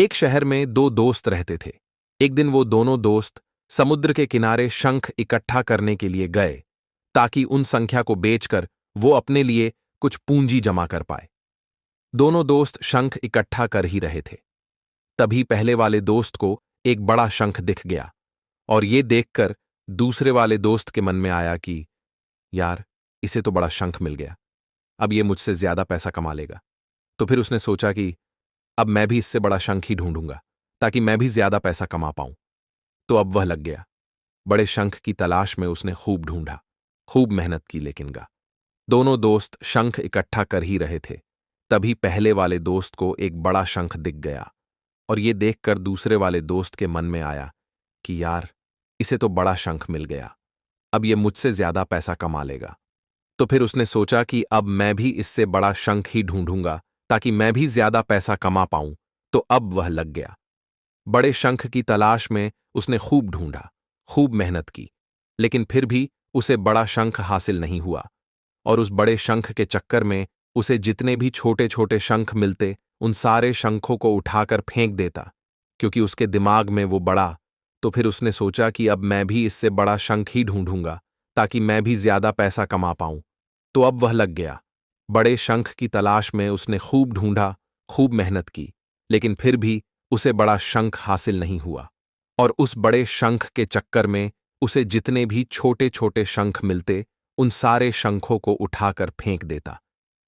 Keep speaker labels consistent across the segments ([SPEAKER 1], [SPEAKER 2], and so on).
[SPEAKER 1] एक शहर में दो दोस्त रहते थे। एक दिन वो दोनों दोस्त समुद्र के किनारे शंख इकट्ठा करने के लिए गए ताकि उन संख्या को बेचकर वो अपने लिए कुछ पूंजी जमा कर पाए। दोनों दोस्त शंख इकट्ठा कर ही रहे थे। तभी पहले वाले दोस्त को एक बड़ा शंख दिख गया और ये देखकर दूसरे वाले दोस्त के मन में आया कि यार, इसे तो बड़ा शंख मिल गया, अब ये मुझसे ज्यादा पैसा कमा लेगा। तो फिर उसने सोचा कि अब मैं भी इससे बड़ा शंख ही ढूंढूंगा ताकि मैं भी ज्यादा पैसा कमा पाऊं। तो अब वह लग गया। बड़े शंख की तलाश में उसने खूब ढूंढा, खूब मेहनत की, लेकिन दोनों दोस्त शंख इकट्ठा कर ही रहे थे। तभी पहले वाले दोस्त को एक बड़ा शंख दिख गया और ये देखकर दूसरे वाले दोस्त के मन में आया कि यार, इसे तो बड़ा शंख मिल गया, अब ये मुझसे ज्यादा पैसा कमा लेगा। तो फिर उसने सोचा कि अब मैं भी इससे बड़ा शंख ही ढूंढूंगा ताकि मैं भी ज्यादा पैसा कमा पाऊं। तो अब वह लग गया। बड़े शंख की तलाश में उसने खूब ढूंढा, खूब मेहनत की, लेकिन फिर भी उसे बड़ा शंख हासिल नहीं हुआ। और उस बड़े शंख के चक्कर में उसे जितने भी छोटे छोटे शंख मिलते उन सारे शंखों को उठाकर फेंक देता, क्योंकि उसके दिमाग में वो बड़ा। तो फिर उसने सोचा कि अब मैं भी इससे बड़ा शंख ही ढूंढूंगा ताकि मैं भी ज्यादा पैसा कमा पाऊं। तो अब वह लग गया। बड़े शंख की तलाश में उसने खूब ढूंढा, खूब मेहनत की, लेकिन फिर भी उसे बड़ा शंख हासिल नहीं हुआ। और उस बड़े शंख के चक्कर में उसे जितने भी छोटे छोटे शंख मिलते उन सारे शंखों को उठाकर फेंक देता,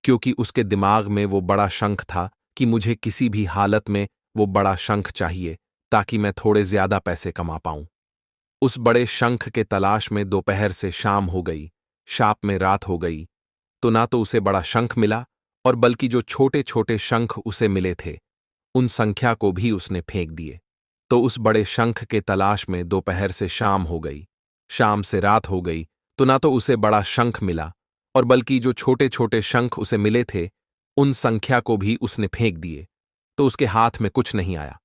[SPEAKER 1] क्योंकि उसके दिमाग में वो बड़ा शंख था कि मुझे किसी भी हालत में वो बड़ा शंख चाहिए ताकि मैं थोड़े ज्यादा पैसे कमा पाऊं। उस बड़े शंख के तलाश में दोपहर से शाम हो गई, शाम में रात हो गई। तो ना तो उसे बड़ा शंख मिला और बल्कि जो छोटे छोटे शंख उसे मिले थे उन संख्या को भी उसने फेंक दिए। तो उस बड़े शंख के तलाश में दोपहर से शाम हो गई, शाम से रात हो गई। तो ना तो उसे बड़ा शंख मिला और बल्कि जो छोटे छोटे शंख उसे मिले थे उन संख्या को भी उसने फेंक दिए। तो उसके हाथ में कुछ नहीं आया।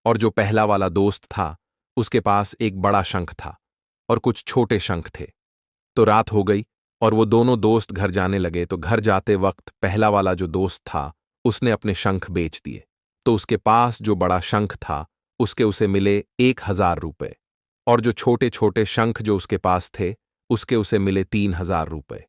[SPEAKER 1] और जो पहला वाला दोस्त था उसके पास एक बड़ा शंख था और कुछ छोटे शंख थे। तो रात हो गई और वो दोनों दोस्त घर जाने लगे। तो घर जाते वक्त पहला वाला जो दोस्त था उसने अपने शंख बेच दिए। तो उसके पास जो बड़ा शंख था उसके उसे मिले 1,000 रुपए और जो छोटे छोटे शंख जो उसके पास थे उसके उसे मिले 3,000 रुपए।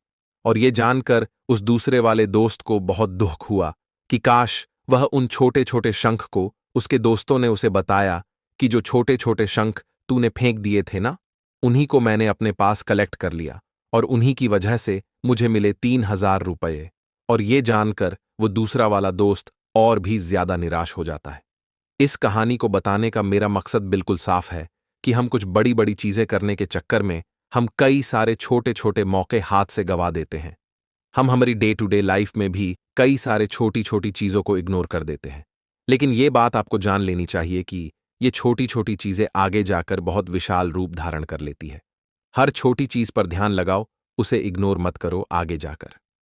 [SPEAKER 1] और ये जानकर उस दूसरे वाले दोस्त को बहुत दुख हुआ कि काश वह उन छोटे छोटे शंख को उसके दोस्तों ने उसे बताया कि जो छोटे छोटे शंख तूने फेंक दिए थे ना, उन्हीं को मैंने अपने पास कलेक्ट कर लिया और उन्हीं की वजह से मुझे मिले 3,000 रुपए। और ये जानकर वो दूसरा वाला दोस्त और भी ज्यादा निराश हो जाता है। इस कहानी को बताने का मेरा मकसद बिल्कुल साफ है कि हम कुछ बड़ी बड़ी चीजें करने के चक्कर में हम कई सारे छोटे छोटे मौके हाथ से गवा देते हैं। हम हमारी डे टू डे लाइफ में भी कई सारे छोटी छोटी चीजों को इग्नोर कर देते हैं। लेकिन ये बात आपको जान लेनी चाहिए कि ये छोटी छोटी चीजें आगे जाकर बहुत विशाल रूप धारण कर लेती है। हर छोटी चीज पर ध्यान लगाओ, उसे इग्नोर मत करो आगे जाकर।